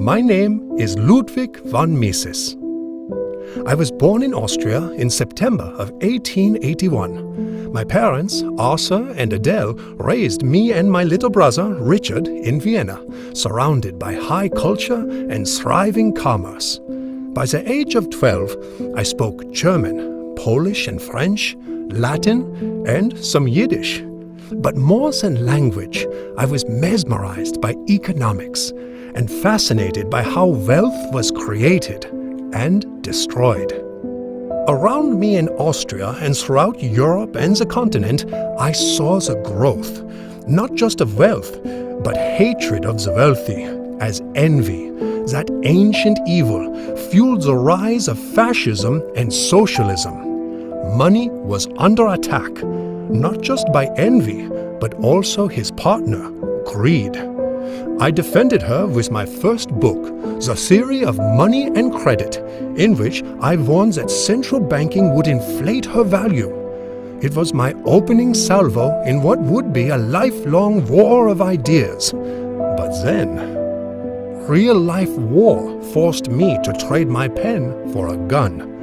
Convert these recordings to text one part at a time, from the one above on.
My name is Lودویگ von Mises. I was born in Austria in September of 1881. My parents, Arthur and Adele, raised me and my little brother, Richard, in Vienna, surrounded by high culture and thriving commerce. By the age of 12, I spoke German, Polish and French, Latin, and some Yiddish. But more than language, I was mesmerized by economics and fascinated by how wealth was created and destroyed. Around me in Austria and throughout Europe and the continent, I saw the growth, not just of wealth, but hatred of the wealthy, as envy, that ancient evil, fueled the rise of fascism and socialism. Money was under attack, not just by envy, but also his partner, greed. I defended her with my first book, The Theory of Money and Credit, in which I warned that central banking would inflate her value. It was my opening salvo in what would be a lifelong war of ideas. But then, real-life war forced me to trade my pen for a gun.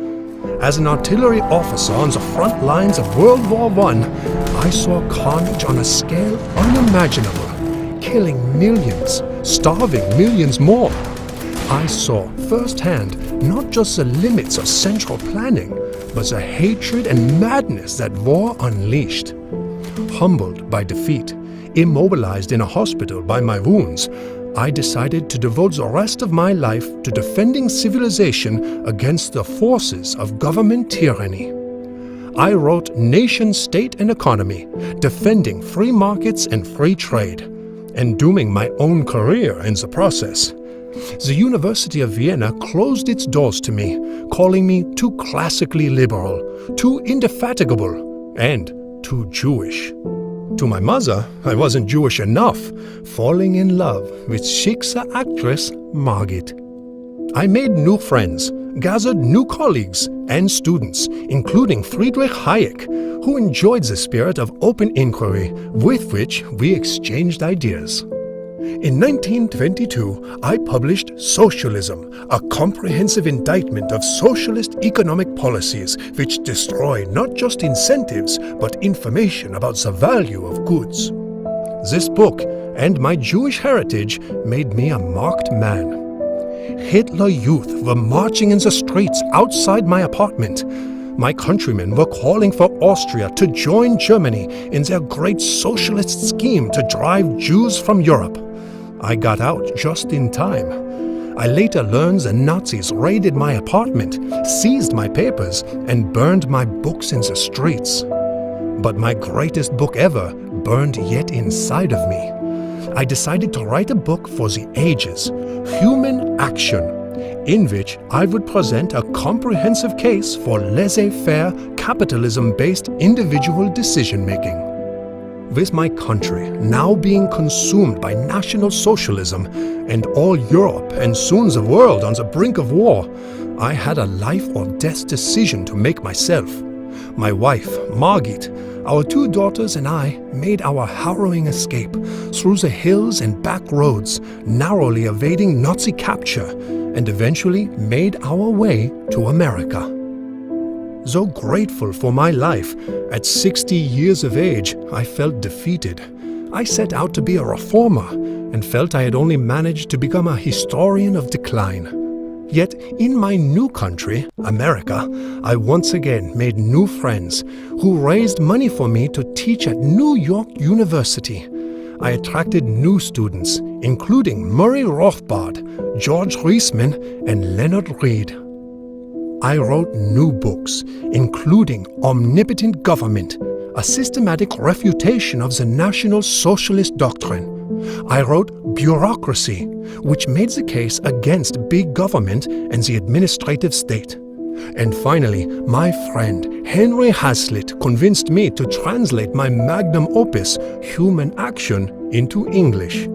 As an artillery officer on the front lines of World War I saw carnage on a scale unimaginable, killing millions, starving millions more. I saw firsthand not just the limits of central planning, but the hatred and madness that war unleashed. Humbled by defeat, immobilized in a hospital by my wounds, I decided to devote the rest of my life to defending civilization against the forces of government tyranny. I wrote Nation, State and Economy, defending free markets and free trade, and dooming my own career in the process. The University of Vienna closed its doors to me, calling me too classically liberal, too indefatigable, and too Jewish. To my mother, I wasn't Jewish enough, falling in love with Schicksa actress Margit. I made new friends, gathered new colleagues and students, including Friedrich Hayek, who enjoyed the spirit of open inquiry with which we exchanged ideas. In 1922, I published Socialism, a comprehensive indictment of socialist economic policies which destroy not just incentives, but information about the value of goods. This book and my Jewish heritage made me a marked man. Hitler Youth were marching in the streets outside my apartment. My countrymen were calling for Austria to join Germany in their great socialist scheme to drive Jews from Europe. I got out just in time. I later learned the Nazis raided my apartment, seized my papers, and burned my books in the streets. But my greatest book ever burned yet inside of me. I decided to write a book for the ages, Human Action, in which I would present a comprehensive case for laissez-faire, capitalism-based individual decision-making. With my country now being consumed by National Socialism and all Europe and soon the world on the brink of war, I had a life or death decision to make myself. My wife, Margit, our two daughters and I made our harrowing escape through the hills and back roads, narrowly evading Nazi capture, and eventually made our way to America. Though grateful for my life, at 60 years of age, I felt defeated. I set out to be a reformer and felt I had only managed to become a historian of decline. Yet in my new country, America, I once again made new friends who raised money for me to teach at New York University. I attracted new students, including Murray Rothbard, George Reisman, and Leonard Read. I wrote new books, including Omnipotent Government, a systematic refutation of the National Socialist doctrine. I wrote Bureaucracy, which made the case against big government and the administrative state. And finally, my friend Henry Hazlitt convinced me to translate my magnum opus, Human Action, into English.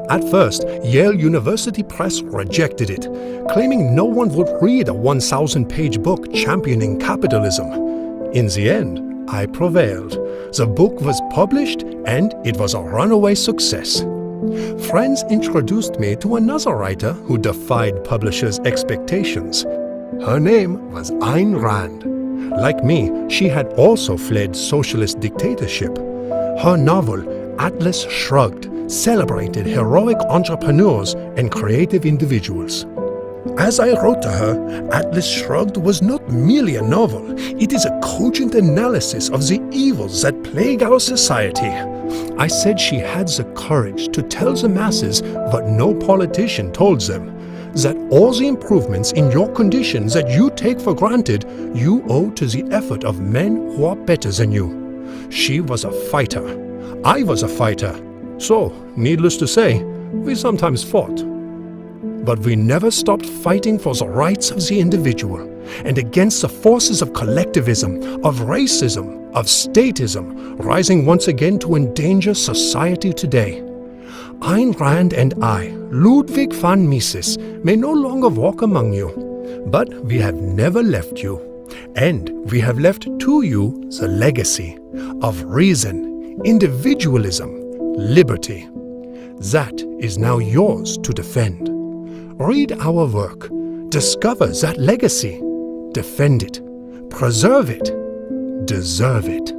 At first, Yale University Press rejected it, claiming no one would read a 1,000-page book championing capitalism. In the end, I prevailed. The book was published and it was a runaway success. Friends introduced me to another writer who defied publishers' expectations. Her name was Ayn Rand. Like me, she had also fled socialist dictatorship. Her novel, Atlas Shrugged, celebrated heroic entrepreneurs and creative individuals. As I wrote to her, Atlas Shrugged was not merely a novel. It is a cogent analysis of the evils that plague our society. I said she had the courage to tell the masses what no politician told them, that all the improvements in your condition that you take for granted, you owe to the effort of men who are better than you. She was a fighter. I was a fighter. So, needless to say, we sometimes fought. But we never stopped fighting for the rights of the individual and against the forces of collectivism, of racism, of statism, rising once again to endanger society today. Ayn Rand and I, Lودویگ van Mises, may no longer walk among you, but we have never left you. And we have left to you the legacy of reason, individualism, liberty. That is now yours to defend. Read our work, discover that legacy, defend it, preserve it, deserve it.